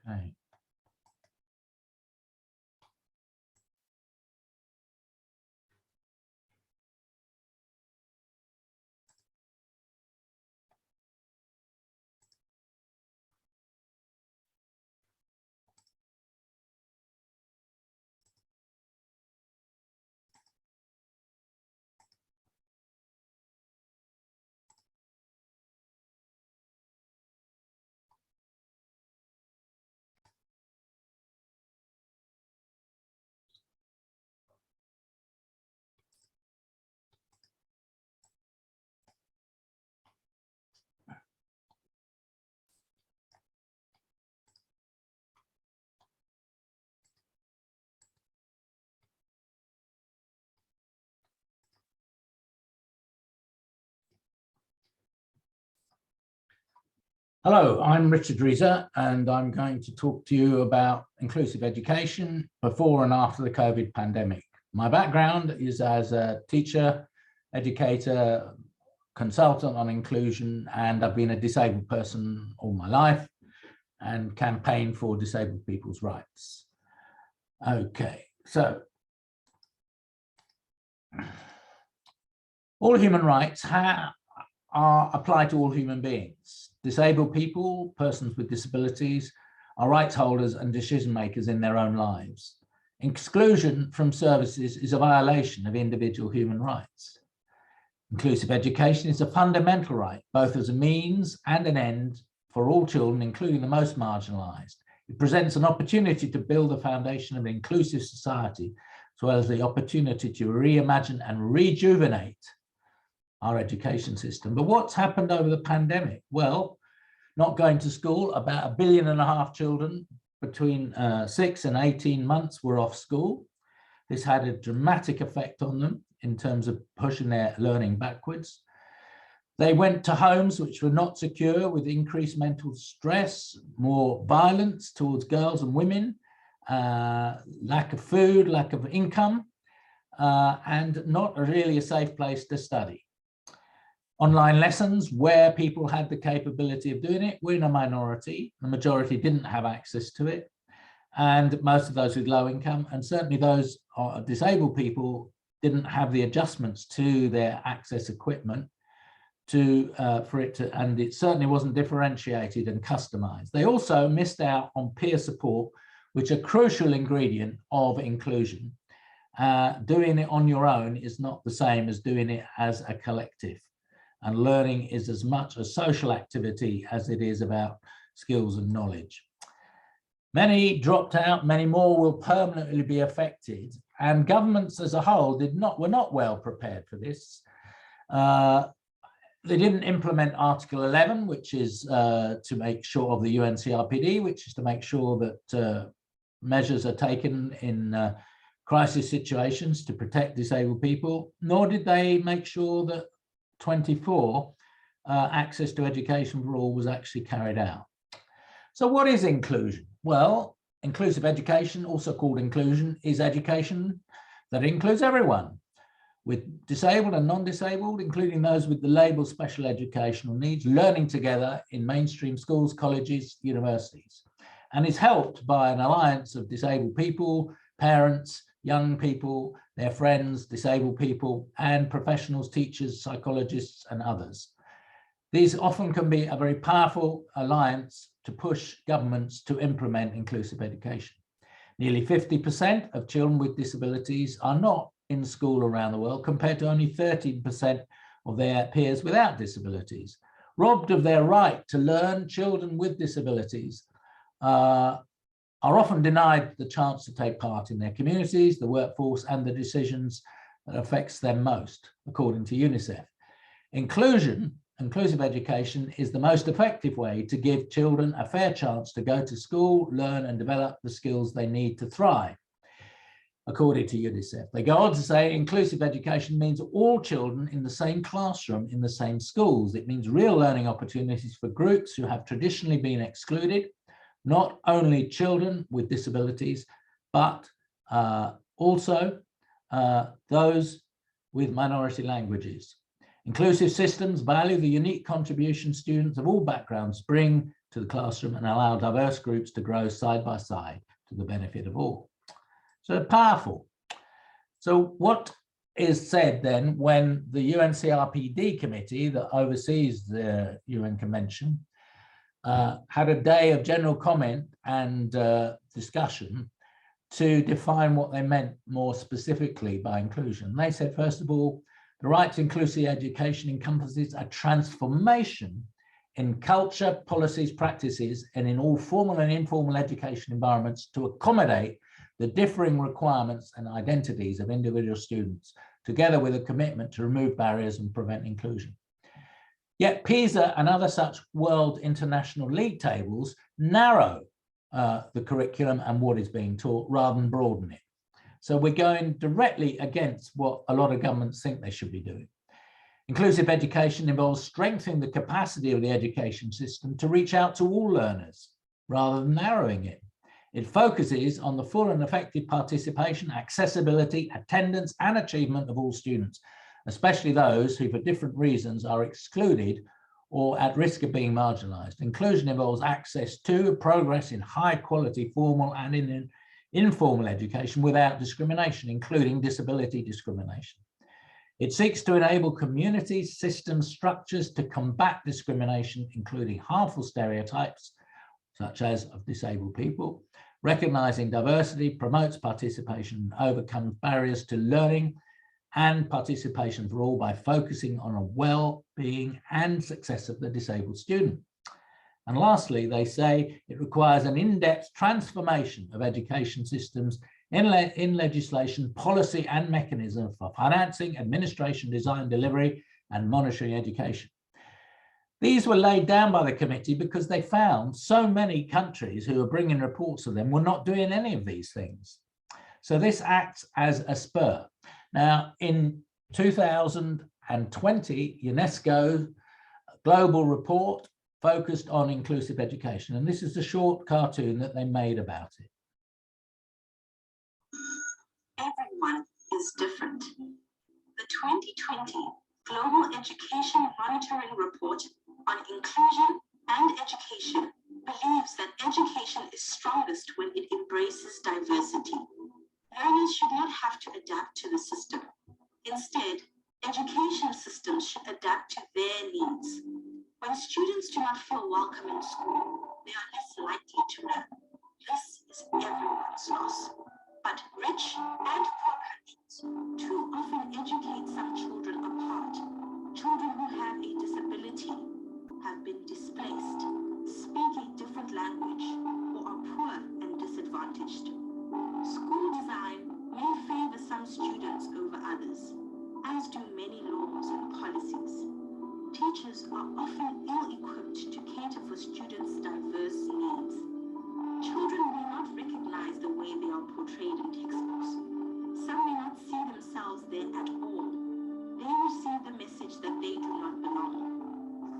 Okay. Hello, I'm Richard Rieser, and I'm going to talk to you about inclusive education before and after the COVID pandemic. My background is as a teacher, educator, consultant on inclusion, and I've been a disabled person all my life and campaigned for disabled people's rights. Okay, so all human rights apply to all human beings. Disabled people, persons with disabilities, are rights holders and decision makers in their own lives. Exclusion from services is a violation of individual human rights. Inclusive education is a fundamental right, both as a means and an end for all children, including the most marginalized. It presents an opportunity to build a foundation of an inclusive society, as well as the opportunity to reimagine and rejuvenate our education system. But what's happened over the pandemic? Well, not going to school, about 1.5 billion children between 6 and 18 months were off school. This had a dramatic effect on them in terms of pushing their learning backwards. They went to homes which were not secure, with increased mental stress, more violence towards girls and women, lack of food, lack of income, and not really a safe place to study. Online lessons, where people had the capability of doing it, were in a minority. The majority didn't have access to it. And most of those with low income, and certainly those disabled people, didn't have the adjustments to their access equipment and it certainly wasn't differentiated and customized. They also missed out on peer support, which is a crucial ingredient of inclusion. Doing it on your own is not the same as doing it as a collective. And learning is as much a social activity as it is about skills and knowledge. Many dropped out, many more will permanently be affected, and governments as a whole were not well prepared for this. They didn't implement Article 11, which is to make sure of the UNCRPD, which is to make sure that measures are taken in crisis situations to protect disabled people, nor did they make sure that 24 access to education for all was actually carried out. So what is inclusion? Well, inclusive education, also called inclusion, is education that includes everyone, with disabled and non-disabled, including those with the label special educational needs, learning together in mainstream schools, colleges, universities, and is helped by an alliance of disabled people, parents, young people, their friends, disabled people, and professionals, teachers, psychologists, and others. These often can be a very powerful alliance to push governments to implement inclusive education. Nearly 50% of children with disabilities are not in school around the world, compared to only 13% of their peers without disabilities. Robbed of their right to learn, children with disabilities are often denied the chance to take part in their communities, the workforce, and the decisions that affects them most, according to UNICEF. Inclusive education is the most effective way to give children a fair chance to go to school, learn, and develop the skills they need to thrive, according to UNICEF. They go on to say inclusive education means all children in the same classroom, in the same schools. It means real learning opportunities for groups who have traditionally been excluded, not only children with disabilities, but also those with minority languages. Inclusive systems value the unique contribution students of all backgrounds bring to the classroom and allow diverse groups to grow side by side to the benefit of all. So powerful. So what is said then when the UNCRPD committee that oversees the UN Convention had a day of general comment and discussion to define what they meant more specifically by inclusion. They said, first of all, the right to inclusive education encompasses a transformation in culture, policies, practices, and in all formal and informal education environments to accommodate the differing requirements and identities of individual students, together with a commitment to remove barriers and prevent inclusion. Yet PISA and other such world international league tables narrow the curriculum and what is being taught rather than broaden it. So we're going directly against what a lot of governments think they should be doing. Inclusive education involves strengthening the capacity of the education system to reach out to all learners rather than narrowing it. It focuses on the full and effective participation, accessibility, attendance, and achievement of all students, especially those who for different reasons are excluded or at risk of being marginalized. Inclusion involves access to progress in high quality formal and in informal education without discrimination, including disability discrimination. It seeks to enable communities, systems, structures to combat discrimination, including harmful stereotypes, such as of disabled people, recognizing diversity, promotes participation, and overcomes barriers to learning and participation for all by focusing on a well-being and success of the disabled student. And lastly, they say it requires an in-depth transformation of education systems in legislation, policy, and mechanism for financing, administration, design, delivery, and monitoring education. These were laid down by the committee because they found so many countries who were bringing reports of them were not doing any of these things. So this acts as a spur. Now, in 2020, UNESCO global report focused on inclusive education, and this is the short cartoon that they made about it. Everyone is different. The 2020 Global Education Monitoring Report on Inclusion and Education believes that education is strongest when it embraces diversity. Learners should not have to adapt to the system. Instead, education systems should adapt to their needs. When students do not feel welcome in school, they are less likely to learn. This is everyone's loss. But rich and poor countries too often educate some children apart. Children who have a disability, have been displaced, speak a different language, or are poor and disadvantaged. School design may favor some students over others, as do many laws and policies. Teachers are often ill-equipped to cater for students' diverse needs. Children may not recognize the way they are portrayed in textbooks. Some may not see themselves there at all. They receive the message that they do not belong.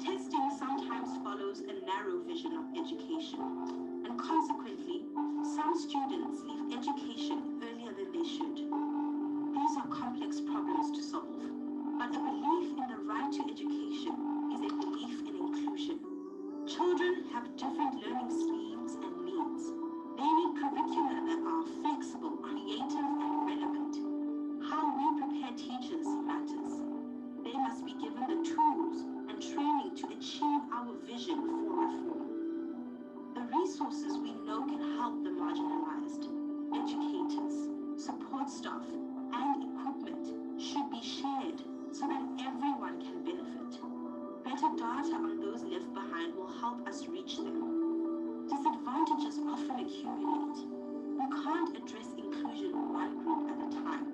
Testing sometimes follows a narrow vision of education, and consequently, some students leave education earlier than they should. These are complex problems to solve, but a belief in the right to education is a belief in inclusion. Children have different learning schemes and needs. They need curricula that are flexible, creative, and relevant. How we prepare teachers matters. They must be given the tools and training to achieve our vision for reform. The resources we know can help the marginalized, educators, support staff, and equipment should be shared so that everyone can benefit. Better data on those left behind will help us reach them. Disadvantages often accumulate. We can't address inclusion one group at a time.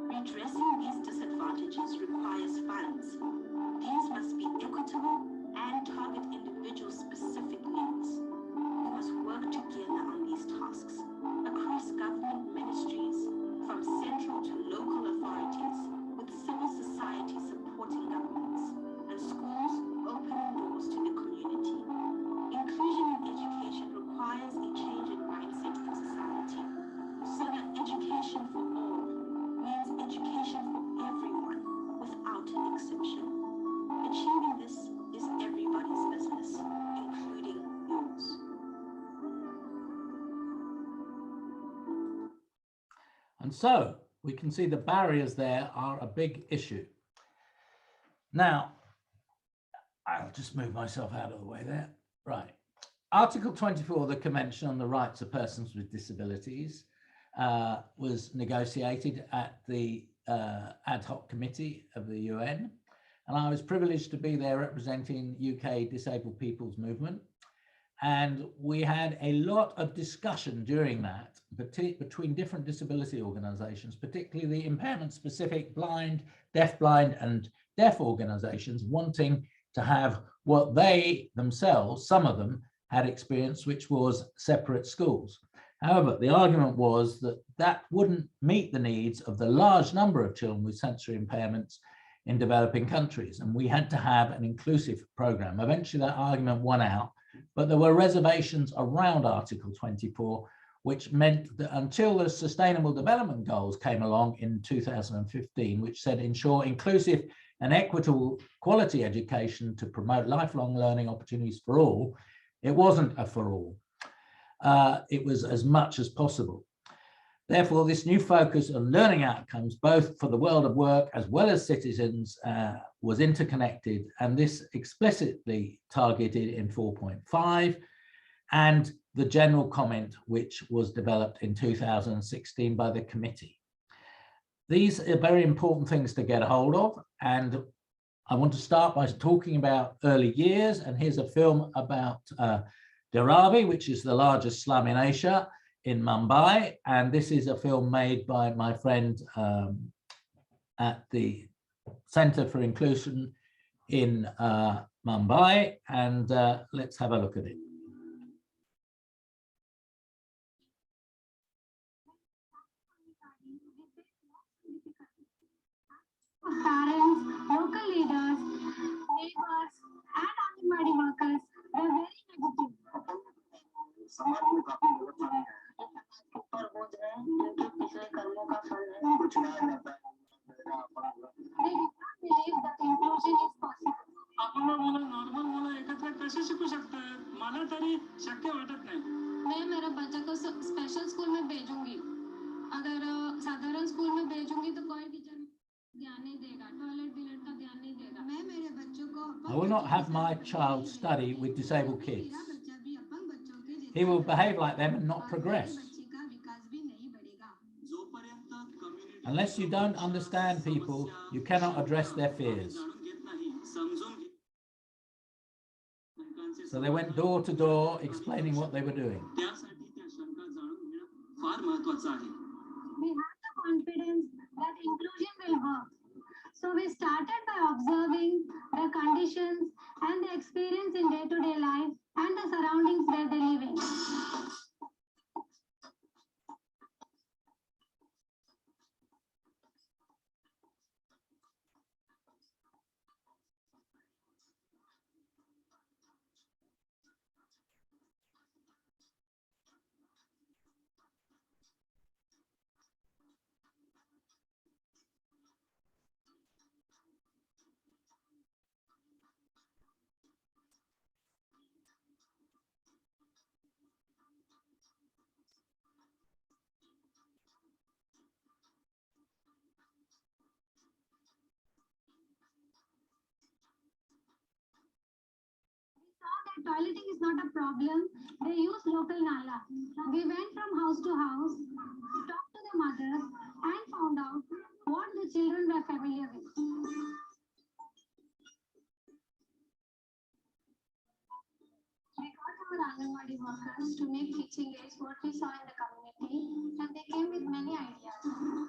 Redressing these disadvantages requires funds. These must be equitable and target individual-specific needs. We must work together on these tasks across government ministries, from central to local authorities, with civil society supporting governments, and schools opening doors to the community. And so we can see the barriers there are a big issue. Now, I'll just move myself out of the way there. Right. Article 24 of the Convention on the Rights of Persons with Disabilities was negotiated at the ad hoc committee of the UN. And I was privileged to be there representing UK disabled people's movement. And we had a lot of discussion during that between different disability organizations, particularly the impairment-specific blind, deafblind and deaf organizations wanting to have what they themselves, some of them, had experienced, which was separate schools. However, the argument was that that wouldn't meet the needs of the large number of children with sensory impairments in developing countries, and we had to have an inclusive program. Eventually that argument won out, but there were reservations around Article 24, which meant that until the Sustainable Development Goals came along in 2015, which said ensure inclusive and equitable quality education to promote lifelong learning opportunities for all, it wasn't a for all. It was as much as possible. Therefore, this new focus on learning outcomes, both for the world of work as well as citizens, was interconnected, and this explicitly targeted in 4.5 and the general comment, which was developed in 2016 by the committee. These are very important things to get a hold of, and I want to start by talking about early years, and here's a film about Dharavi, which is the largest slum in Asia, in Mumbai, and this is a film made by my friend at the Center for Inclusion in Mumbai, and let's have a look at it. Parents, local leaders, neighbors, and Anganwadi workers were very negative. समाज में काफी बहुत है ऊपर बोझ है उनके पिछले कर्मों का फल है कुछ ना जाता है they did not believe that inclusion is possible. आपण मुलं नॉर्मल मुलं एकत्र कसे शिकू शकतात मला तरी शक्य वाटत नाही. मैं मेरे बच्चे को स्पेशल स्कूल में भेजूंगी. अगर साधारण स्कूल में भेजूंगी तो कोई टीचर ध्यान नहीं देगा, टॉयलेट बिलेट का ध्यान नहीं देगा. मैं मेरे बच्चों को I will not have my child study with disabled kids. He will behave like them and not progress. Unless you don't understand people, you cannot address their fears. So they went door to door explaining what they were doing. We have the confidence that inclusion will work. So we started by observing the conditions and the experience in day-to-day life and the surroundings where they live in. Toileting is not a problem. They use local nala. We went from house to house, talked to the mothers, and found out what the children were familiar with. We got our Anganwadi workers to make teaching aids what we saw in the community, and they came with many ideas.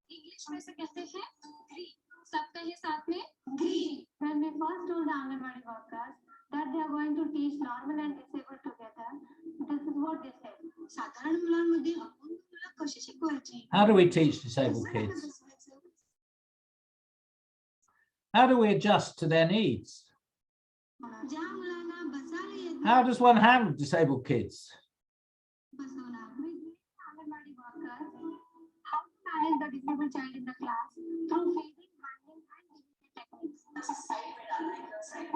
English में से कहते हैं ग्री. सब कहिए साथ में ग्री. When we first told the Anganwadi workers that they are going to teach normal and disabled together, this is How do we teach disabled kids? How do we adjust to their needs? How does one handle disabled kids? How to manage the disabled child in the class through feeding, minding, and behavior techniques. This is side by side.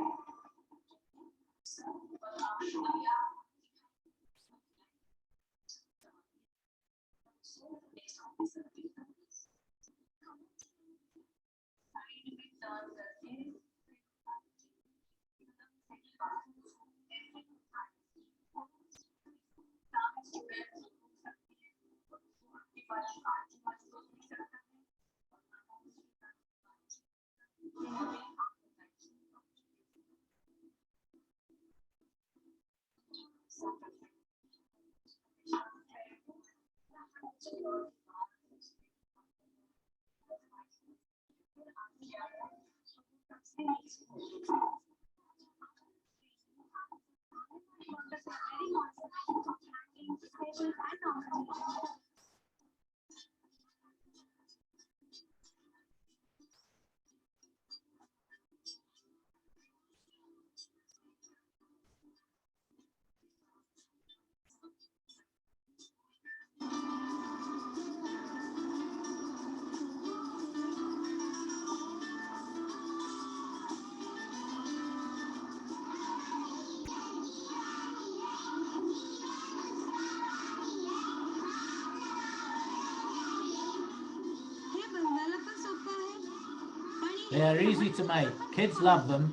They are easy to make. Kids love them.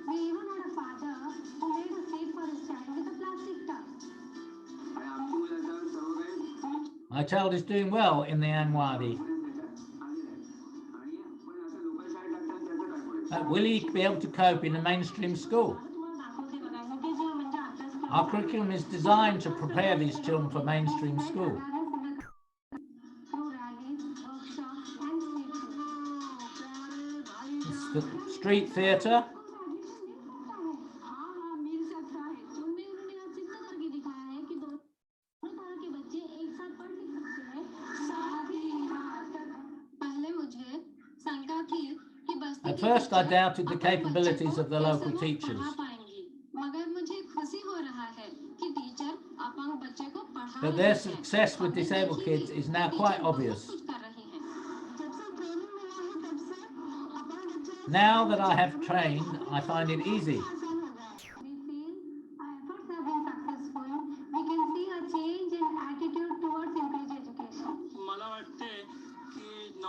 We even had a father who made a seat for his child with a plastic tub. My child is doing well in the Anwadi. Will he be able to cope in a mainstream school? Our curriculum is designed to prepare these children for mainstream school. It's the street theatre. At first, I doubted the capabilities of the local teachers. But their success with disabled kids is now quite obvious. Now that I have trained, I find it easy.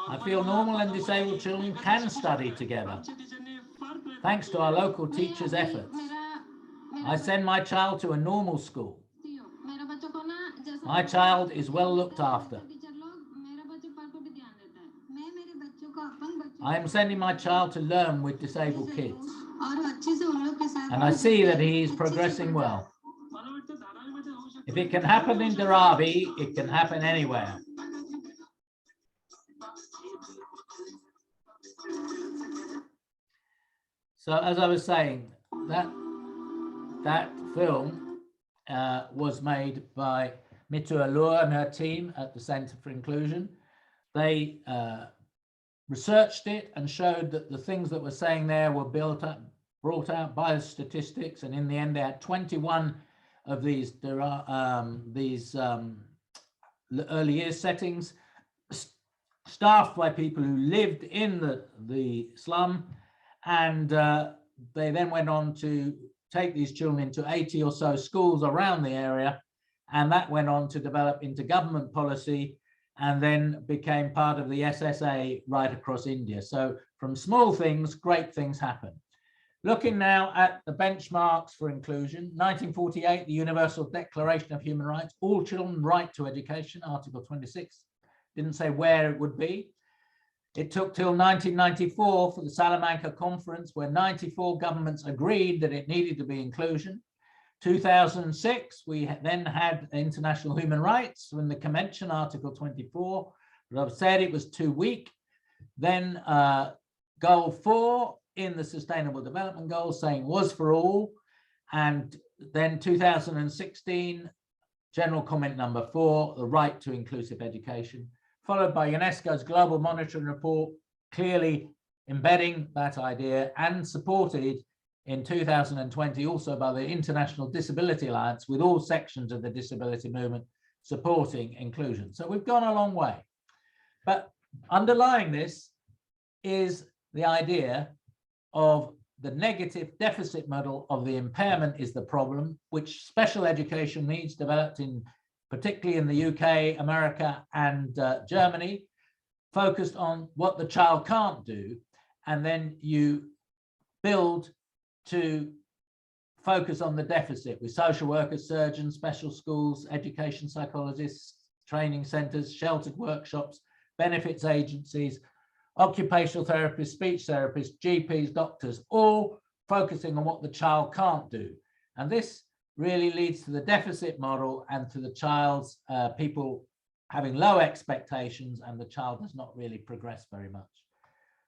I feel normal and disabled children can study together, thanks to our local teachers' efforts. I send my child to a normal school. My child is well looked after. I am sending my child to learn with disabled kids, and I see that he is progressing well. If it can happen in Dharavi, it can happen anywhere. So as I was saying, that film was made by Mitu Alua and her team at the Centre for Inclusion. They researched it and showed that the things that were saying there were brought out by the statistics, and in the end they had 21 of these early years settings staffed by people who lived in the slum, and they then went on to take these children into 80 or so schools around the area, and that went on to develop into government policy and then became part of the SSA right across India. So from small things, great things happen. Looking now at the benchmarks for inclusion, 1948, the Universal Declaration of Human Rights, all children right to education, Article 26, didn't say where it would be. It took till 1994 for the Salamanca Conference, where 94 governments agreed that it needed to be inclusion. 2006, we then had international human rights when the Convention, Article 24, but I've said it was too weak. Then Goal 4 in the Sustainable Development Goals saying was for all. And then 2016, general comment number 4, the right to inclusive education, followed by UNESCO's Global Monitoring Report, clearly embedding that idea and supported in 2020 also by the International Disability Alliance, with all sections of the disability movement supporting inclusion. So we've gone a long way. But underlying this is the idea of the negative deficit model of the impairment is the problem, which special education needs developed in, particularly in the UK, America, and Germany, focused on what the child can't do. And then you build to focus on the deficit with social workers, surgeons, special schools, education psychologists, training centres, sheltered workshops, benefits agencies, occupational therapists, speech therapists, GPs, doctors, all focusing on what the child can't do. And this really leads to the deficit model and to the child's people having low expectations, and the child does not really progress very much.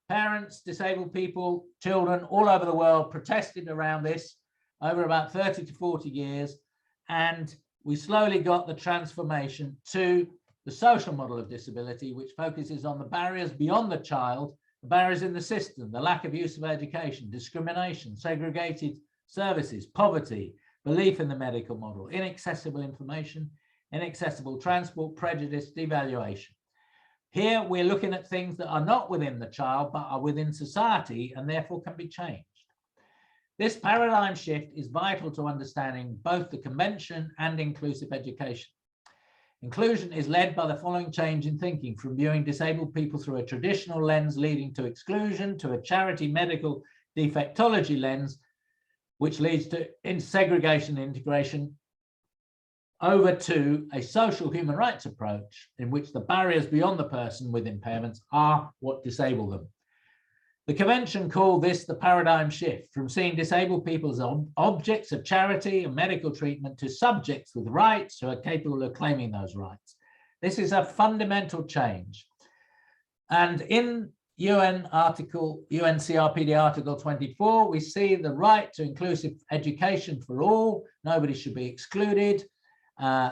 Parents, disabled people, children all over the world protested around this over about 30 to 40 years. And we slowly got the transformation to the social model of disability, which focuses on the barriers beyond the child, the barriers in the system, the lack of use of education, discrimination, segregated services, poverty, belief in the medical model, inaccessible information, inaccessible transport, prejudice, devaluation. Here we're looking at things that are not within the child, but are within society and therefore can be changed. This paradigm shift is vital to understanding both the convention and inclusive education. Inclusion is led by the following change in thinking, from viewing disabled people through a traditional lens leading to exclusion, to a charity medical defectology lens, which leads to segregation and integration, over to a social human rights approach in which the barriers beyond the person with impairments are what disable them. The convention called this the paradigm shift, from seeing disabled people as objects of charity and medical treatment to subjects with rights who are capable of claiming those rights. This is a fundamental change. And in UNCRPD Article 24, we see the right to inclusive education for all. Nobody should be excluded, there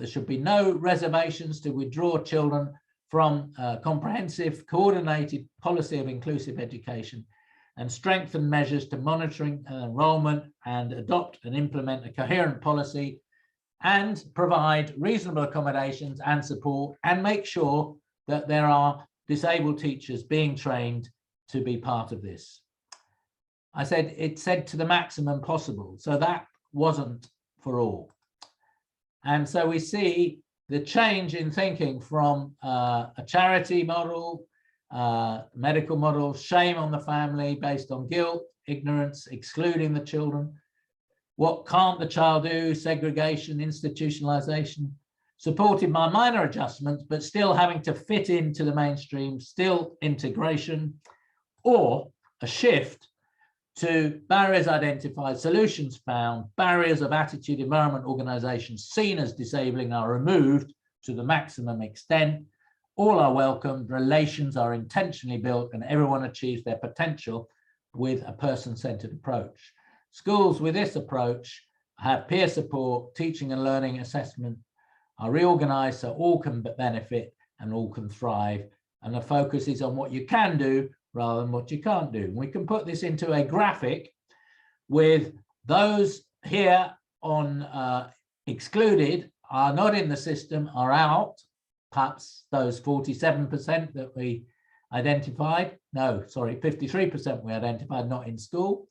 should be no reservations to withdraw children from comprehensive, coordinated policy of inclusive education, and strengthen measures to monitoring enrolment and adopt and implement a coherent policy, and provide reasonable accommodations and support, and make sure that there are disabled teachers being trained to be part of this. I said it said to the maximum possible, so that wasn't for all. And so we see the change in thinking from a charity model, medical model, shame on the family based on guilt, ignorance, excluding the children. What can't the child do? Segregation, institutionalization, supported by minor adjustments, but still having to fit into the mainstream, still integration, or a shift to barriers identified, solutions found, barriers of attitude, environment, organizations seen as disabling are removed to the maximum extent. All are welcomed, relations are intentionally built, and everyone achieves their potential with a person-centered approach. Schools with this approach have peer support, teaching and learning assessment are reorganized so all can benefit and all can thrive. And the focus is on what you can do rather than what you can't do. We can put this into a graphic with those here on excluded, are not in the system, are out, perhaps those 47% that we identified, no, sorry, 53% we identified not in school.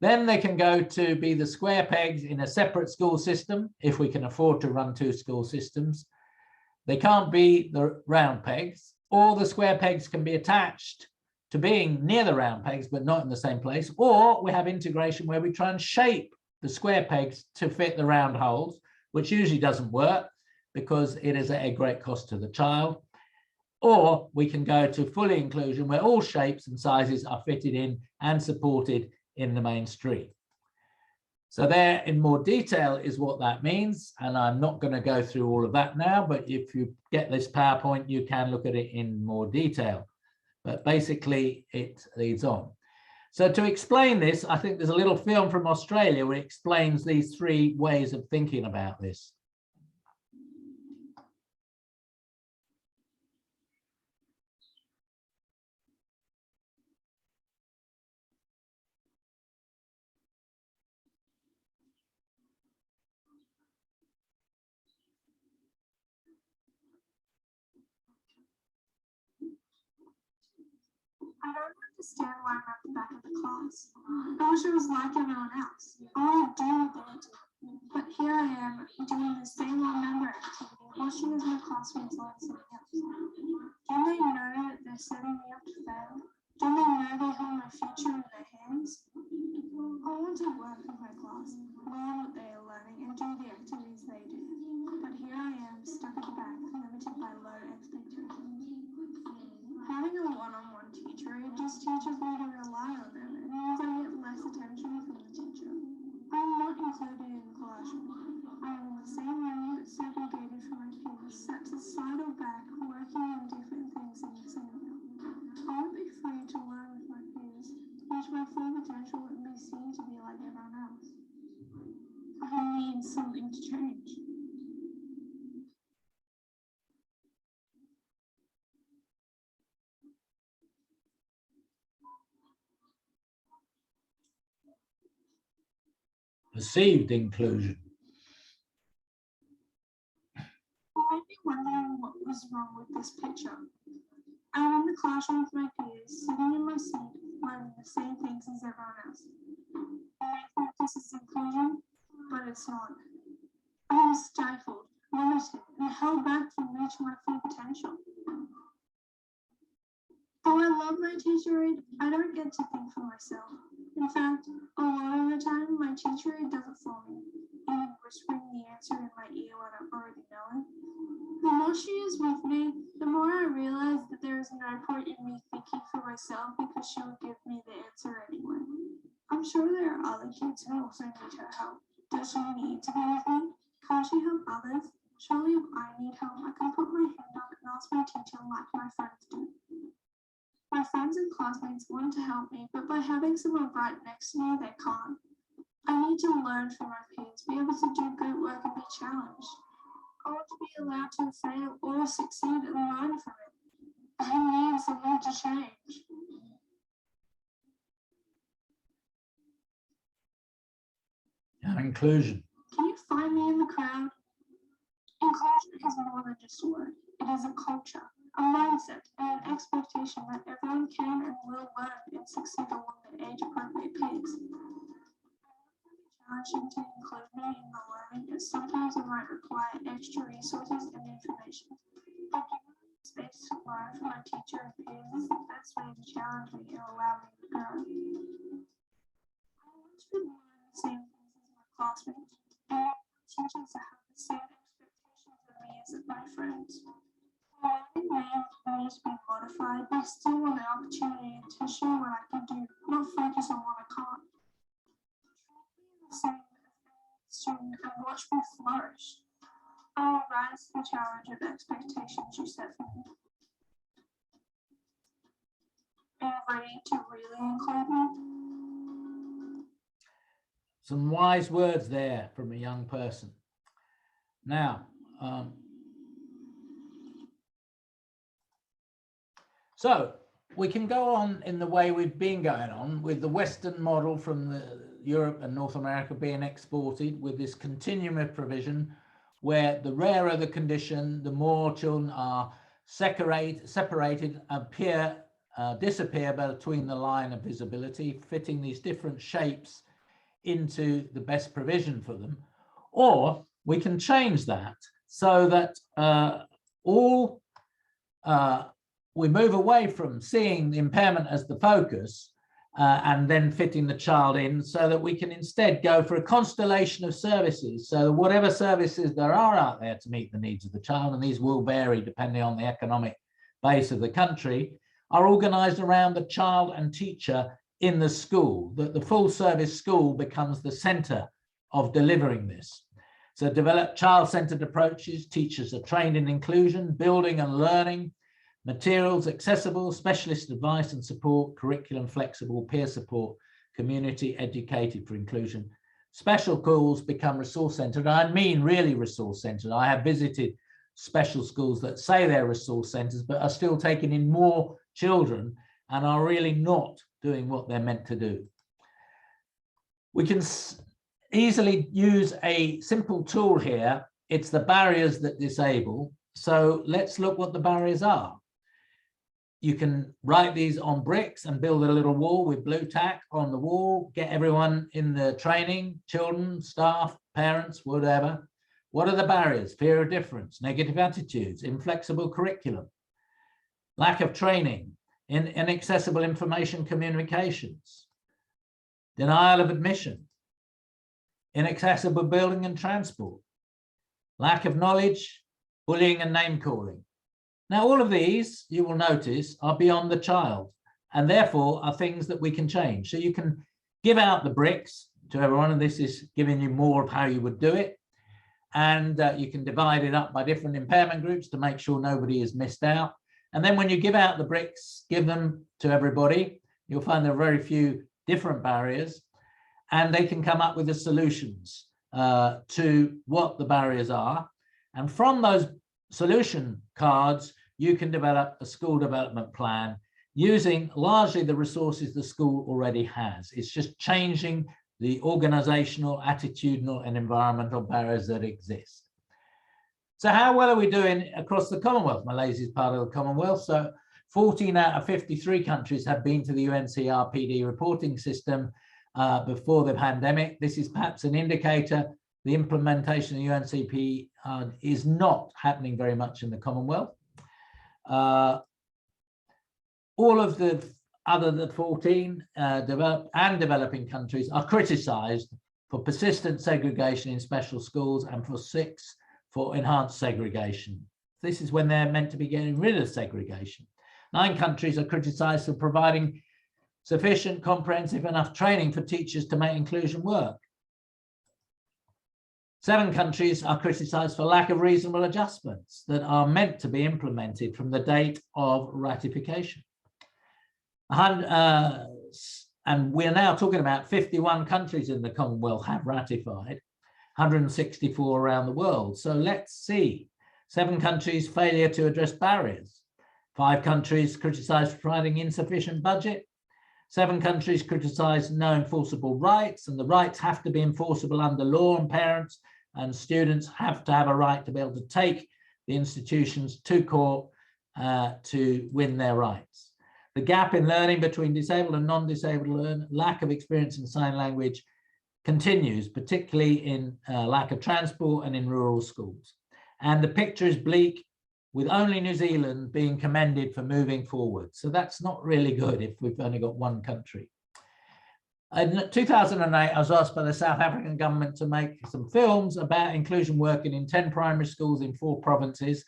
Then they can go to be the square pegs in a separate school system, if we can afford to run 2 school systems. They can't be the round pegs, or the square pegs can be attached to being near the round pegs, but not in the same place. Or we have integration where we try and shape the square pegs to fit the round holes, which usually doesn't work because it is at a great cost to the child. Or we can go to full inclusion where all shapes and sizes are fitted in and supported in the mainstream. So there in more detail is what that means. And I'm not going to go through all of that now, but if you get this PowerPoint, you can look at it in more detail. But basically it leads on. So to explain this, I think there's a little film from Australia where it explains these three ways of thinking about this. I don't understand why I'm at the back of the class. I wish I was like everyone else. I want to do what they do. But here I am doing the same old member activity, watching as my classmates learn something else. Don't they know that they're setting me up to fail? Don't they know they hold my future in their hands? I want to work with my class, learn what they are learning, and do the activities they do. But here I am, stuck at the back, limited by low expectations. Having a one-on-one teacher, it just teaches me to rely on them, and means I get less attention from the teacher. I'm not included in the classroom. I am in the same room, segregated from my peers, set to side or back, working on different things in the scenario. I won't be free to learn with my peers, reach my full potential, and be seen to be like everyone else. I need something to change. Perceived inclusion. You may be wondering what was wrong with this picture. I am in the classroom with my peers, sitting in my seat, learning the same things as everyone else. You may think this is inclusion, but it's not. I am stifled, limited, and held back from reaching my full potential. Though I love my teacher aide, I don't get to think for myself. In fact, a lot of the time, my teacher aide does it for me, even whispering the answer in my ear when I already know it. The more she is with me, the more I realize that there is no point in me thinking for myself because she will give me the answer anyway. I'm sure there are other kids who also need her help. Does she need to be with me? Can't she help others? Surely if I need help, I can put my hand up and ask my teacher like my friends do. My friends and classmates want to help me, but by having someone right next to me, they can't. I need to learn from my peers, be able to do good work and be challenged. I want to be allowed to fail or succeed and learn from it. I need something to change. Inclusion. Can you find me in the crowd? Inclusion is more than just a word. It is a culture, a mindset, and an expectation that everyone can and will learn and succeed along their age-appropriate pace. Challenging to include me in the learning, as sometimes it might require extra resources and information. But giving me space to learn from my teacher and peers is the best way to challenge me and allow me to grow. I want to learn the same things as my classmates, and I want teachers to have the same expectations of me as my friends. Learning may to be modified, but still want the opportunity to show what I can do, not focus on what I can't. Same student and watch me flourish. I will rise to the challenge of expectations you set for me. Are you ready to really include me? Some wise words there from a young person. Now, so we can go on in the way we've been going on with the Western model from Europe and North America being exported with this continuum of provision where the rarer the condition, the more children are separated, disappear between the line of visibility, fitting these different shapes into the best provision for them. Or we can change that so that we move away from seeing the impairment as the focus and then fitting the child in, so that we can instead go for a constellation of services. So whatever services there are out there to meet the needs of the child, and these will vary depending on the economic base of the country, are organized around the child and teacher in the school, that the full service school becomes the center of delivering this. So develop child-centered approaches, teachers are trained in inclusion, building and learning, Materials accessible, specialist advice and support, curriculum flexible, peer support, community educated for inclusion. Special schools become resource centered. I mean really resource centered. I have visited special schools that say they're resource centers, but are still taking in more children and are really not doing what they're meant to do. We can easily use a simple tool here. It's the barriers that disable. So let's look what the barriers are. You can write these on bricks and build a little wall with blue tack on the wall, get everyone in the training, children, staff, parents, whatever. What are the barriers? Fear of difference, negative attitudes, inflexible curriculum, lack of training, inaccessible information communications, denial of admission, inaccessible building and transport, lack of knowledge, bullying and name calling. Now, all of these, you will notice, are beyond the child and therefore are things that we can change. So you can give out the bricks to everyone, and this is giving you more of how you would do it. And you can divide it up by different impairment groups to make sure nobody is missed out. And then when you give out the bricks, give them to everybody, you'll find there are very few different barriers, and they can come up with the solutions to what the barriers are. And from those solution cards, you can develop a school development plan using largely the resources the school already has. It's just changing the organizational, attitudinal, and environmental barriers that exist. So how well are we doing across the Commonwealth? Malaysia is part of the Commonwealth. So 14 out of 53 countries have been to the UNCRPD reporting system before the pandemic. This is perhaps an indicator the implementation of UNCP is not happening very much in the Commonwealth. All of the other than 14 developed and developing countries are criticized for persistent segregation in special schools and for 6 for enhanced segregation. This is when they're meant to be getting rid of segregation. 9 countries are criticized for providing sufficient, comprehensive enough training for teachers to make inclusion work. 7 countries are criticized for lack of reasonable adjustments that are meant to be implemented from the date of ratification. And we're now talking about 51 countries in the Commonwealth have ratified, 164 around the world. So let's see. 7 countries failure to address barriers. 5 countries criticized for providing insufficient budget. 7 countries criticized no enforceable rights, and the rights have to be enforceable under law, and parents and students have to have a right to be able to take the institutions to court to win their rights. The gap in learning between disabled and non-disabled learners, lack of experience in sign language continues, particularly in lack of transport and in rural schools. And the picture is bleak, with only New Zealand being commended for moving forward. So that's not really good if we've only got 1 country. In 2008, I was asked by the South African government to make some films about inclusion working in 10 primary schools in 4 provinces.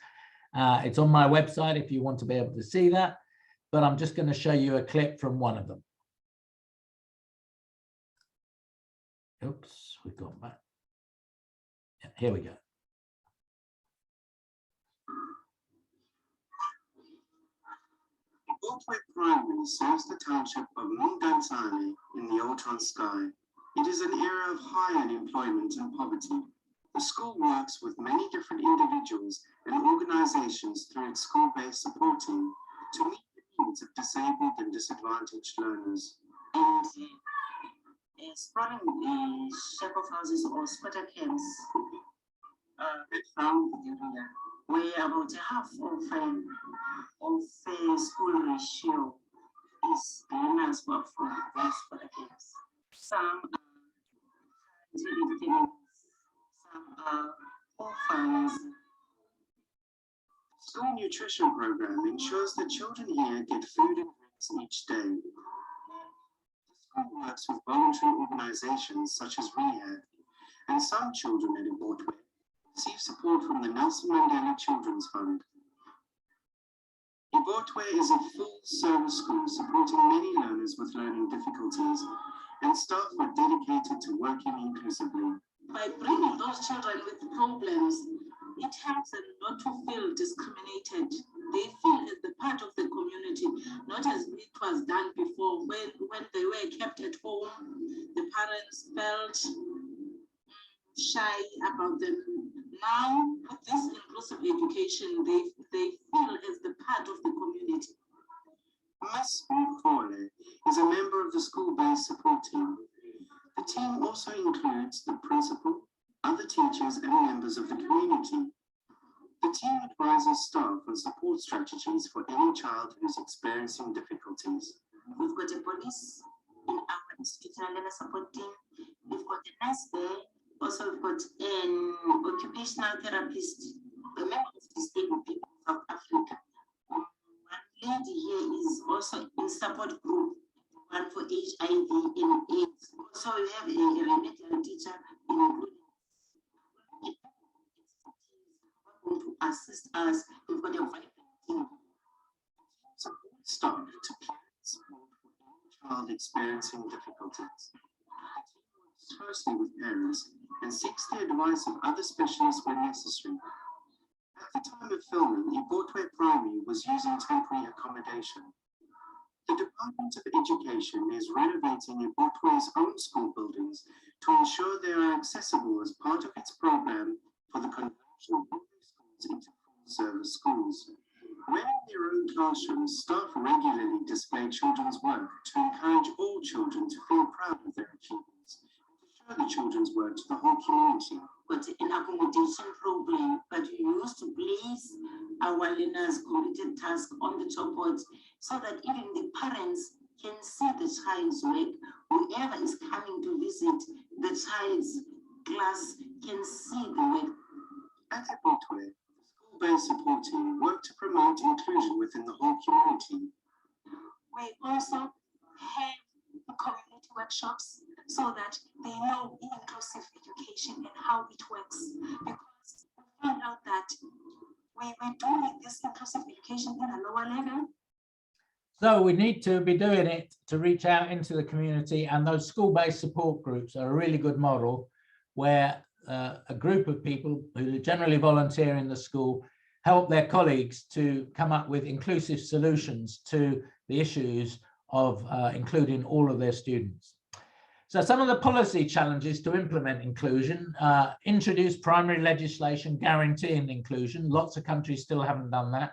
It's on my website if you want to be able to see that, but I'm just going to show you a clip from one of them. Oops, we've gone back. Yeah, here we go. Ebhotwe Primary serves the township of Mumbai in the Old Transkei. It is an area of high unemployment and poverty. The school works with many different individuals and organizations through its school-based support team to meet the needs of disabled and disadvantaged learners. And sprawling shepherd houses or squatter camps found in the area, where about half of school ratio is learners who are from these squatter camps. Some are some are orphans. The school nutrition program ensures that children here get food and drinks each day. The school works with voluntary organizations such as Rehab, and some children at Ebhotwe receive support from the Nelson Mandela Children's Fund. Ebhotwe is a full-service school supporting many learners with learning difficulties, and staff are dedicated to working inclusively. By bringing those children with problems, it helps them not to feel discriminated they feel as the part of the community, not as it was done before when they were kept at home. The parents felt shy about them. Now, with this inclusive education, they feel as the part of the community. Ms. Julke is a member of the school-based support team. The team also includes the principal, other teachers, and members of the community. The team advises staff on support strategies for any child who is experiencing difficulties. We've got a police in our institutional learner support team. We've got a nurse there. Also, we've got an occupational therapist, a member of Disabled People of South Africa. One lady here is also in support group, one for HIV and AIDS. Also, we have a remedial teacher, including to assist us. We've got a team. Support staff to plan support for any child experiencing difficulties. The team works closely with parents and seeks the advice of other specialists when necessary. At the time of filming, Ebhotwe Primary was using temporary accommodation. The Department of Education is renovating Ebhotwe's own school buildings to ensure they are accessible as part of its program for the conversion of schools into full-service schools. When in their own classrooms, staff regularly display children's work to encourage all children to feel proud of their achievements and to show the children's work to the whole community. Got an accommodation program, but we used to place our learners' completed tasks on the chalkboards so that even the parents can see the child's work. Whoever is coming to visit the child's class can see the work. At Ebhotwe, the school-based support team work to promote inclusion within the whole community. We also have community workshops so that they know inclusive education and how it works. Because we found out that we do need this inclusive education at a lower level. So we need to be doing it to reach out into the community, and those school-based support groups are a really good model where a group of people who generally volunteer in the school help their colleagues to come up with inclusive solutions to the issues of including all of their students. So some of the policy challenges to implement inclusion: introduce primary legislation guaranteeing inclusion. Lots of countries still haven't done that.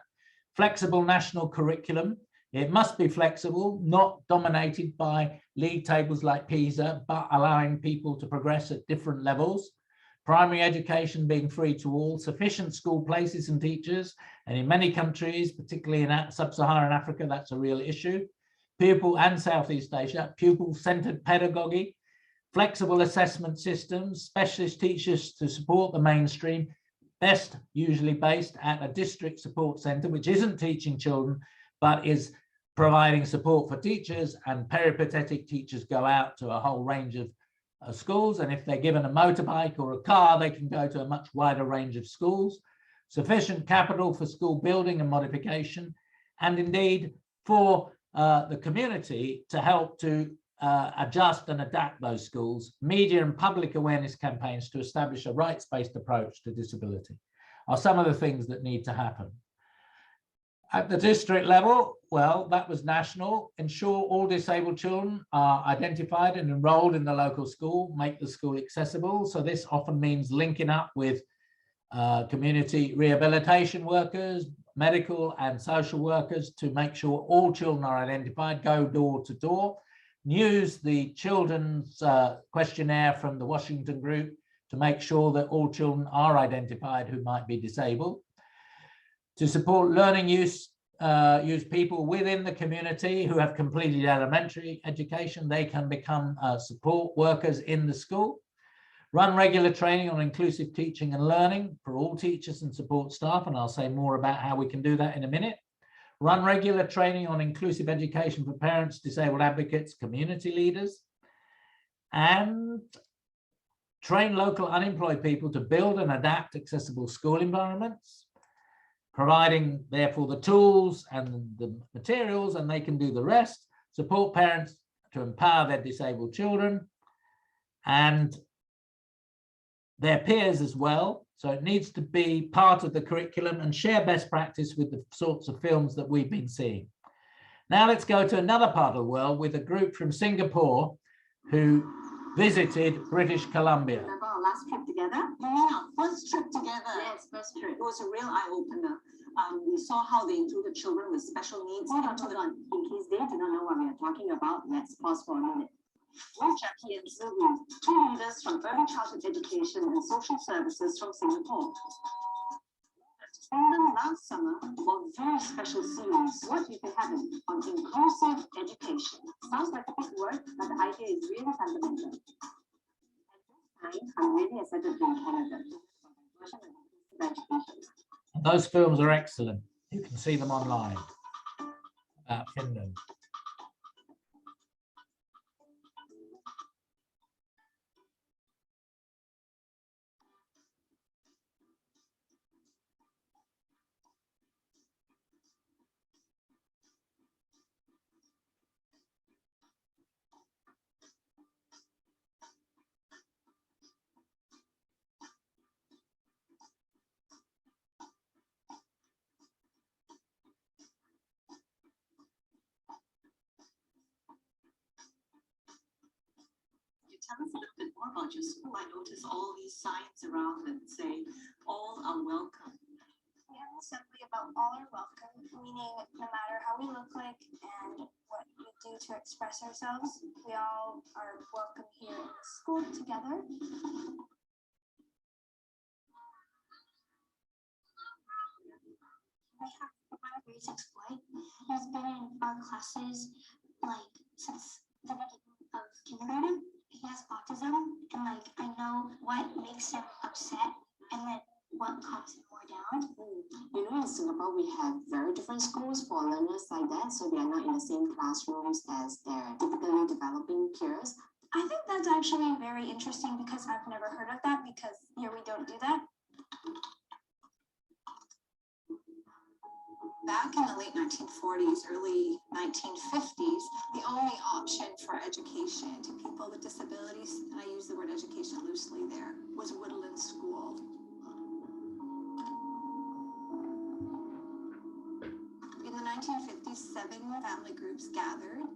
Flexible national curriculum. It must be flexible, not dominated by league tables like PISA, but allowing people to progress at different levels. Primary education being free to all, sufficient school places and teachers. And in many countries, particularly in sub-Saharan Africa, that's a real issue. Pupil and Southeast Asia, pupil-centered pedagogy, flexible assessment systems, specialist teachers to support the mainstream, best usually based at a district support center, which isn't teaching children, but is providing support for teachers, and peripatetic teachers go out to a whole range of schools. And if they're given a motorbike or a car, they can go to a much wider range of schools. Sufficient capital for school building and modification, and indeed for the community to help to adjust and adapt those schools. Media and public awareness campaigns to establish a rights-based approach to disability are some of the things that need to happen. At the district level, well, that was national. Ensure all disabled children are identified and enrolled in the local school, make the school accessible. So this often means linking up with community rehabilitation workers, medical and social workers to make sure all children are identified, go door to door. Use the children's questionnaire from the Washington group to make sure that all children are identified who might be disabled. To support learning use people within the community who have completed elementary education, they can become support workers in the school. Run regular training on inclusive teaching and learning for all teachers and support staff, and I'll say more about how we can do that in a minute. Run regular training on inclusive education for parents, disabled advocates, community leaders, and train local unemployed people to build and adapt accessible school environments, providing therefore the tools and the materials, and they can do the rest. Support parents to empower their disabled children and their peers as well, So it needs to be part of the curriculum and share best practice with the sorts of films that we've been seeing. Now let's go to another part of the world with a group from Singapore who visited British Columbia. Remember our last trip together? You mean our first trip together? Yes, first trip. It was a real eye-opener. We saw how they included children with special needs. Hold on. In case they do not know what we are talking about, let's pause for a minute. We're Jackie and Zulu, two leaders from early childhood education and social services from Singapore. Them last summer for a very special series, what we've been having on inclusive education. Sounds like a big word, but the idea is really fundamental. At this time, I'm really excited to be in Canada. Those films are excellent. You can see them online about Finland. Tell us a little bit more about your school. I notice all these signs around that say all are welcome. We have an assembly about all are welcome, meaning no matter how we look like and what we do to express ourselves, we all are welcome here in the school together. We have one of grade 6 boy. He's been in our classes like since the beginning of kindergarten. He has autism, and like I know what makes him upset and then what calms him more down. You know, in Singapore, we have very different schools for learners like that, so they are not in the same classrooms as their typically developing peers. I think that's actually very interesting because I've never heard of that because here we don't do that. Back in the late 1940s, early 1950s, the only option for education to people with disabilities, and I use the word education loosely there, was Woodland School. In the 1950s, 7 family groups gathered,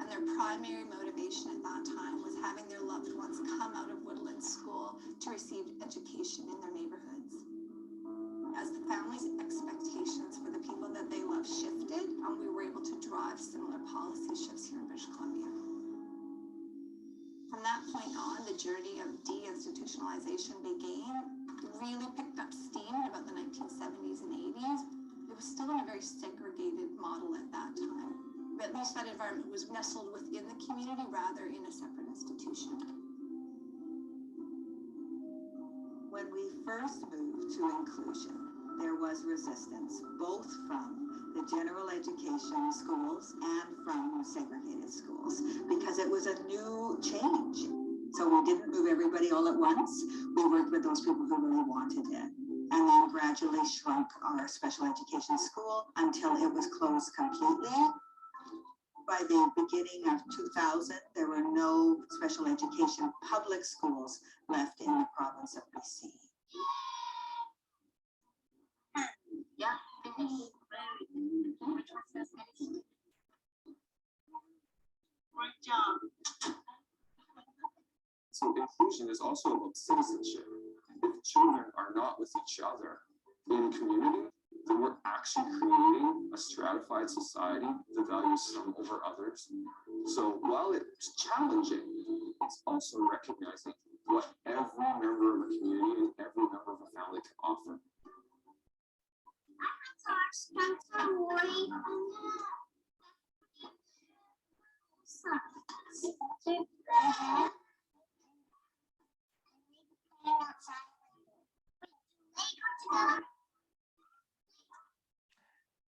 and their primary motivation at that time was having their loved ones come out of Woodland School to receive education in their neighborhoods. As the families' expectations for the people that they love shifted, and we were able to drive similar policy shifts here in British Columbia. From that point on, the journey of deinstitutionalization began, really picked up steam in about the 1970s and 80s. It was still in a very segregated model at that time. But at least that environment was nestled within the community rather in a separate institution. When we first moved to inclusion, there was resistance, both from the general education schools and from segregated schools, because it was a new change. So we didn't move everybody all at once. We worked with those people who really wanted it, and then gradually shrunk our special education school until it was closed completely. By the beginning of 2000, there were no special education public schools left in the province of BC. Yeah. Great job. So inclusion is also about citizenship. If children are not with each other in community, then we're actually creating a stratified society that values some over others. So while it's challenging, it's also recognizing what every member of a community and every member of a family can offer.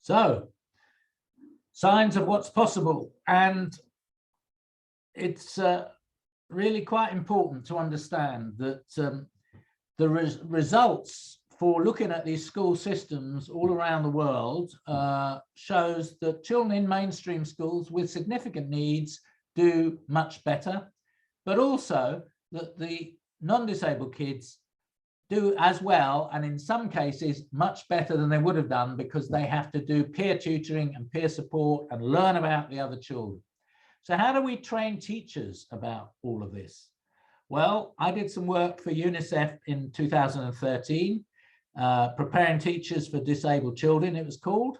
So, signs of what's possible, and it's really quite important to understand that the results for looking at these school systems all around the world shows that children in mainstream schools with significant needs do much better, but also that the non-disabled kids do as well, and in some cases much better than they would have done, because they have to do peer tutoring and peer support and learn about the other children. So how do we train teachers about all of this? Well, I did some work for UNICEF in 2013, preparing teachers for disabled children, it was called.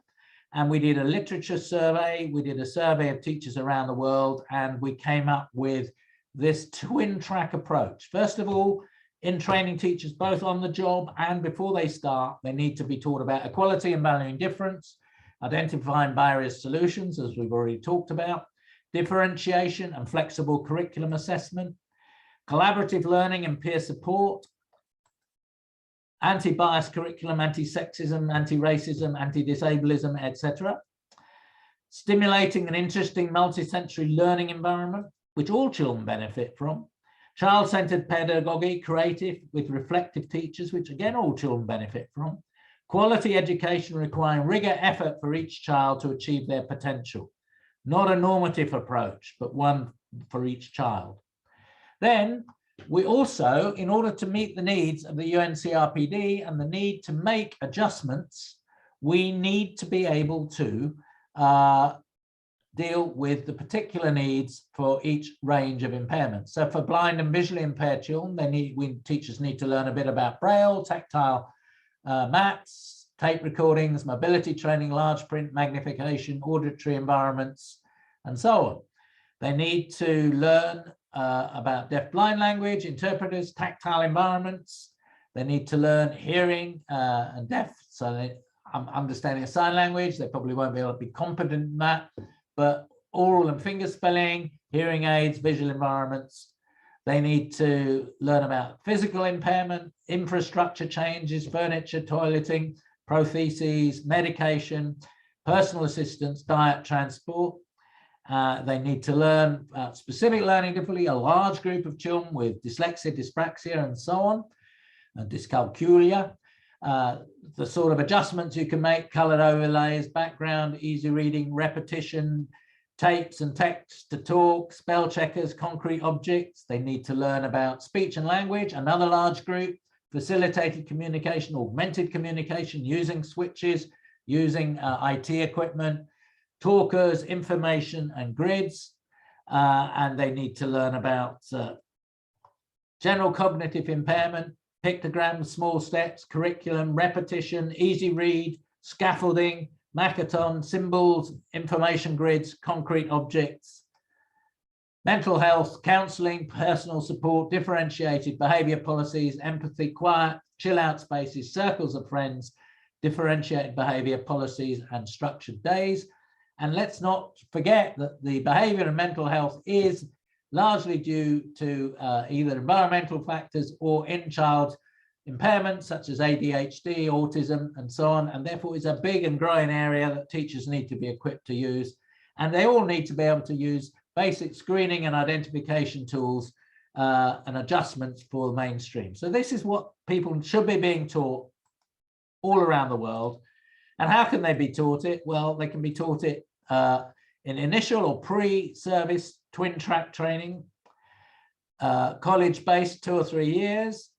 And we did a literature survey, we did a survey of teachers around the world, and we came up with this twin track approach. First of all, in training teachers both on the job and before they start, they need to be taught about equality and valuing difference, identifying barriers, solutions, as we've already talked about, differentiation and flexible curriculum assessment, collaborative learning and peer support, anti-bias curriculum, anti-sexism, anti-racism, anti-disablism, etc. Stimulating an interesting multi-sensory learning environment, which all children benefit from. Child-centered pedagogy, creative with reflective teachers, which again all children benefit from. Quality education requiring rigor, effort for each child to achieve their potential. Not a normative approach, but one for each child. Then we also, in order to meet the needs of the UNCRPD and the need to make adjustments, we need to be able to deal with the particular needs for each range of impairments. So for blind and visually impaired children, teachers need to learn a bit about Braille, tactile maps, tape recordings, mobility training, large print, magnification, auditory environments, and so on. They need to learn about deaf-blind language, interpreters, tactile environments. They need to learn hearing and deaf, so understanding of sign language. They probably won't be able to be competent in that, but oral and finger spelling, hearing aids, visual environments. They need to learn about physical impairment, infrastructure changes, furniture, toileting, prostheses, medication, personal assistance, diet, transport. They need to learn specific learning difficulty, a large group of children with dyslexia, dyspraxia, and so on, and dyscalculia. The sort of adjustments you can make, colored overlays, background, easy reading, repetition, tapes and text to talk, spell checkers, concrete objects. They need to learn about speech and language, another large group, facilitated communication, augmented communication, using switches, using IT equipment, talkers, information and grids, and they need to learn about general cognitive impairment, pictograms, small steps, curriculum, repetition, easy read, scaffolding, Makaton, symbols, information grids, concrete objects, mental health, counseling, personal support, differentiated behavior policies, empathy, quiet, chill out spaces, circles of friends, differentiated behavior policies and structured days. And let's not forget that the behavior and mental health is largely due to either environmental factors or in-child impairments such as ADHD, autism, and so on. And therefore, it's a big and growing area that teachers need to be equipped to use. And they all need to be able to use basic screening and identification tools and adjustments for the mainstream. So this is what people should be being taught all around the world. And how can they be taught it? Well, they can be taught it in initial or pre-service twin track training, college-based 2 or 3 years.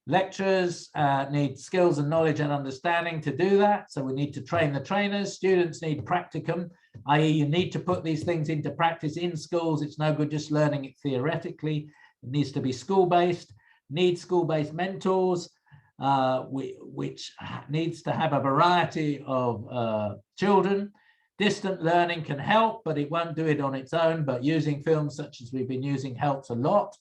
Lecturers need skills and knowledge and understanding to do that. So we need to train the trainers. Students need practicum, i.e. you need to put these things into practice in schools. It's no good just learning it theoretically. It needs to be school-based, need school-based mentors, which needs to have a variety of children. Distant learning can help, but it won't do it on its own, but using films such as we've been using helps a lot.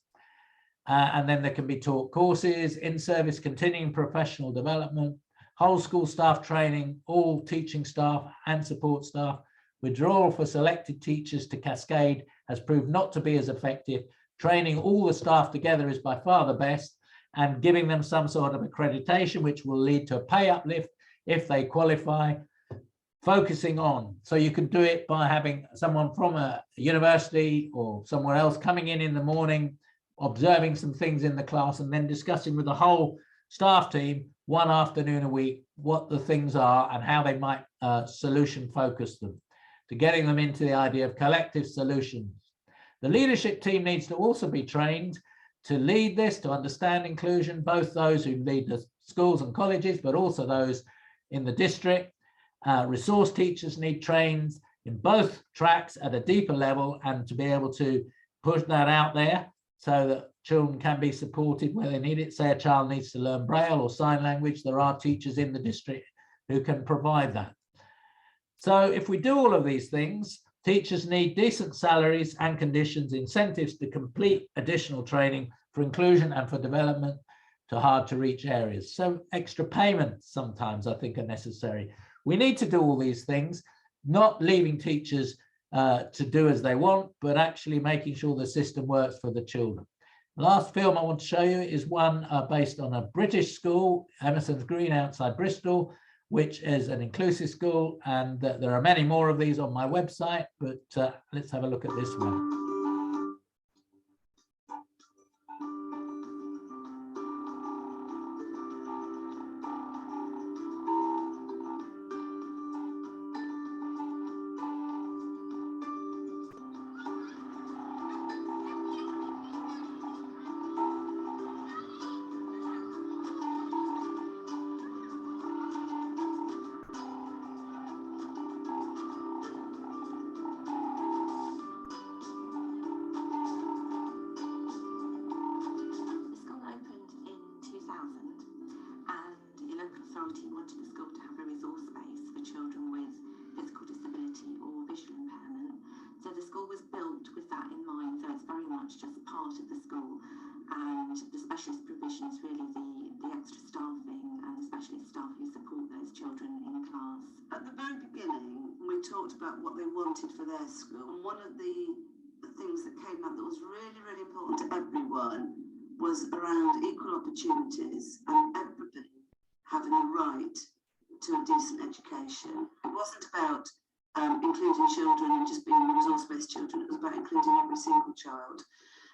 And then there can be taught courses, in-service continuing professional development, whole school staff training, all teaching staff and support staff. Withdrawal for selected teachers to cascade has proved not to be as effective. Training all the staff together is by far the best, and giving them some sort of accreditation, which will lead to a pay uplift if they qualify. Focusing on, so you can do it by having someone from a university or somewhere else coming in the morning, observing some things in the class, and then discussing with the whole staff team one afternoon a week what the things are and how they might solution focus them, to getting them into the idea of collective solutions. The leadership team needs to also be trained to lead this, to understand inclusion, both those who lead the schools and colleges, but also those in the district. Resource teachers need trained in both tracks at a deeper level, and to be able to push that out there so that children can be supported where they need it. Say a child needs to learn Braille or sign language, there are teachers in the district who can provide that. So if we do all of these things, teachers need decent salaries and conditions, incentives to complete additional training for inclusion and for development to hard to reach areas. So extra payments sometimes I think are necessary. We need to do all these things, not leaving teachers to do as they want, but actually making sure the system works for the children. The last film I want to show you is one based on a British school, Emersons Green outside Bristol, which is an inclusive school, and there are many more of these on my website, but let's have a look at this one. Wanted the school to have a resource space for children with physical disability or visual impairment. So the school was built with that in mind, so it's very much just part of the school, and the specialist provision is really the extra staffing and the specialist staff who support those children in class. At the very beginning, we talked about what they wanted for their school, and one of the things that came out that was really, really important to everyone was around equal opportunities and everybody having a right to a decent education. It wasn't about including children and just being resource-based children, it was about including every single child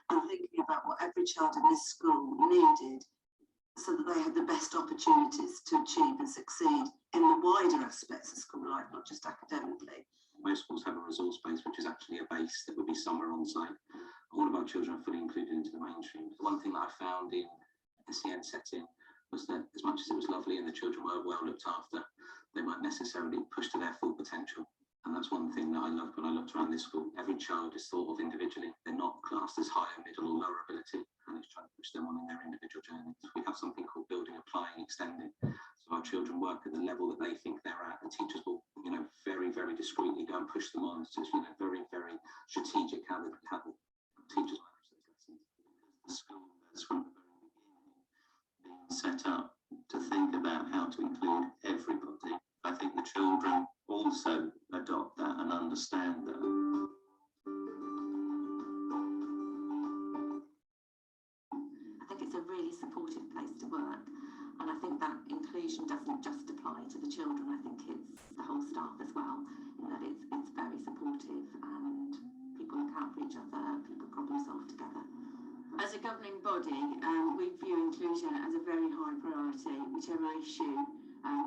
and thinking about what every child in this school needed so that they had the best opportunities to achieve and succeed in the wider aspects of school life, not just academically. Most schools have a resource base, which is actually a base that would be somewhere on site. All of our children are fully included into the mainstream. The one thing that I found in the SEN setting was that as much as it was lovely and the children were well looked after, they weren't necessarily pushed to their full potential. And that's one thing that I loved when I looked around this school. Every child is thought of individually. They're not classed as higher, middle or lower ability, and it's trying to push them on in their individual journeys. We have something called building, applying, extending. So our children work at the level that they think they're at. The teachers will, very, very discreetly go and push them on. So it's, very, very strategic how the teachers manage those lessons. The school has from the very beginning been set up to think about how to include everybody. I think the children also adopt that and understand that. I think it's a really supportive place to work, and I think that inclusion doesn't just apply to the children. I think it's the whole staff as well, that it's very supportive and people look out for each other, people problem solve together. As a governing body, we view inclusion as a very high priority. Whichever issue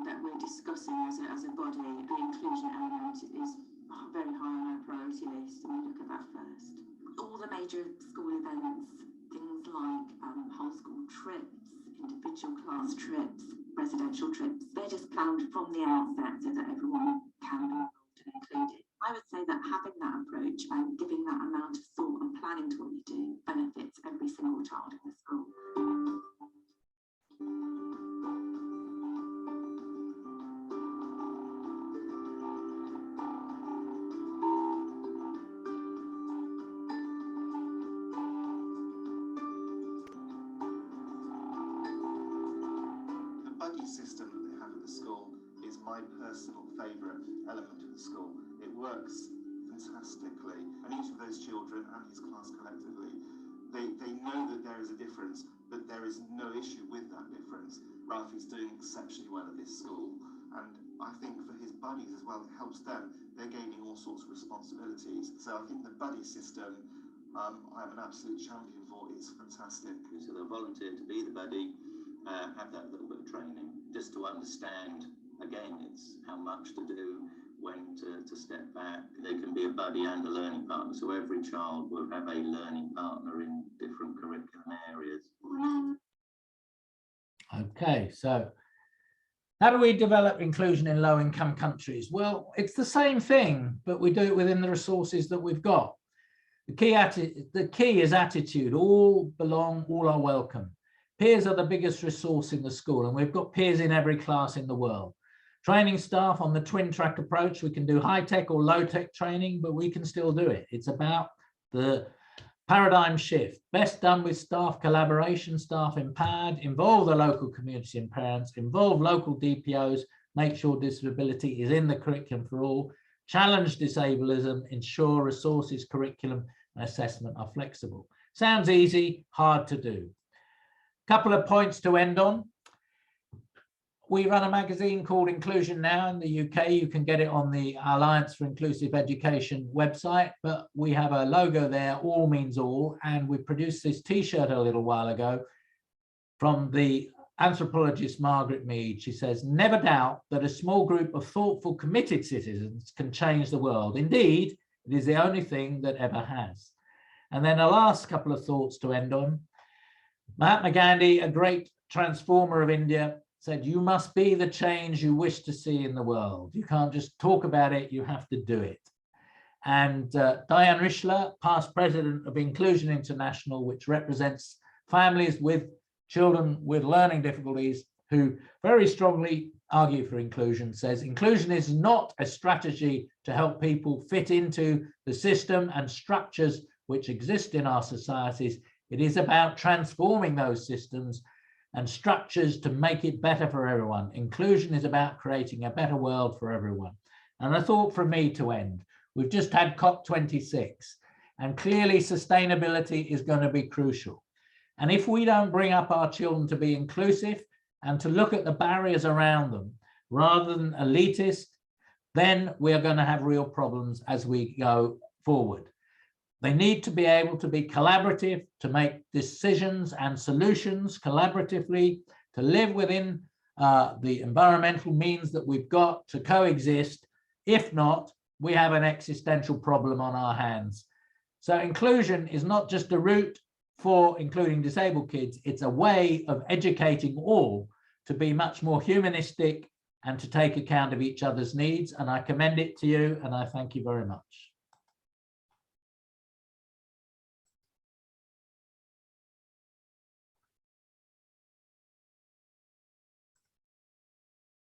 that we're discussing as a body, the inclusion element is very high on our priority list, and we look at that first. All the major school events, things like whole school trips, individual class trips, residential trips, they're just planned from the outset so that everyone can be involved and included. I would say that having that approach and giving that amount of thought and planning to what you do benefits every single child in the school. The buddy system that they have at the school is my personal favourite element of the school. It works fantastically, and each of those children and his class collectively, they know that there is a difference, but there is no issue with that difference. Ralph is doing exceptionally well at this school, and I think for his buddies as well, it helps them. They're gaining all sorts of responsibilities. So I think the buddy system, I'm an absolute champion for. It's fantastic. So they'll volunteer to be the buddy, have that little bit of training, just to understand, again, it's how much to do, when to step back. There can be a buddy and a learning partner, so every child will have a learning partner in different curriculum areas. Okay, so how do we develop inclusion in low-income countries? Well, it's the same thing, but we do it within the resources that we've got. The key is attitude. All belong, all are welcome. Peers are the biggest resource in the school, and we've got peers in every class in the world. Training staff on the twin track approach, we can do high-tech or low-tech training, but we can still do it. It's about the paradigm shift, best done with staff collaboration, staff empowered, involve the local community and parents, involve local DPOs, make sure disability is in the curriculum for all, challenge disableism, ensure resources, curriculum and assessment are flexible. Sounds easy, hard to do. Couple of points to end on. We run a magazine called Inclusion Now in the UK. You can get it on the Alliance for Inclusive Education website, but we have a logo there, all means all, and we produced this t-shirt a little while ago from the anthropologist Margaret Mead. She says, never doubt that a small group of thoughtful, committed citizens can change the world. Indeed, it is the only thing that ever has. And then a last couple of thoughts to end on. Mahatma Gandhi, a great transformer of India, said, you must be the change you wish to see in the world. You can't just talk about it, you have to do it. And Diane Rischler, past president of Inclusion International, which represents families with children with learning difficulties who very strongly argue for inclusion, says, inclusion is not a strategy to help people fit into the system and structures which exist in our societies. It is about transforming those systems and structures to make it better for everyone. Inclusion is about creating a better world for everyone. And a thought from me to end. We've just had COP26, and clearly sustainability is going to be crucial. And if we don't bring up our children to be inclusive and to look at the barriers around them rather than elitist, then we are going to have real problems as we go forward. They need to be able to be collaborative, to make decisions and solutions collaboratively, to live within the environmental means that we've got to coexist. If not, we have an existential problem on our hands. So inclusion is not just a route for including disabled kids, it's a way of educating all to be much more humanistic and to take account of each other's needs. And I commend it to you, and I thank you very much.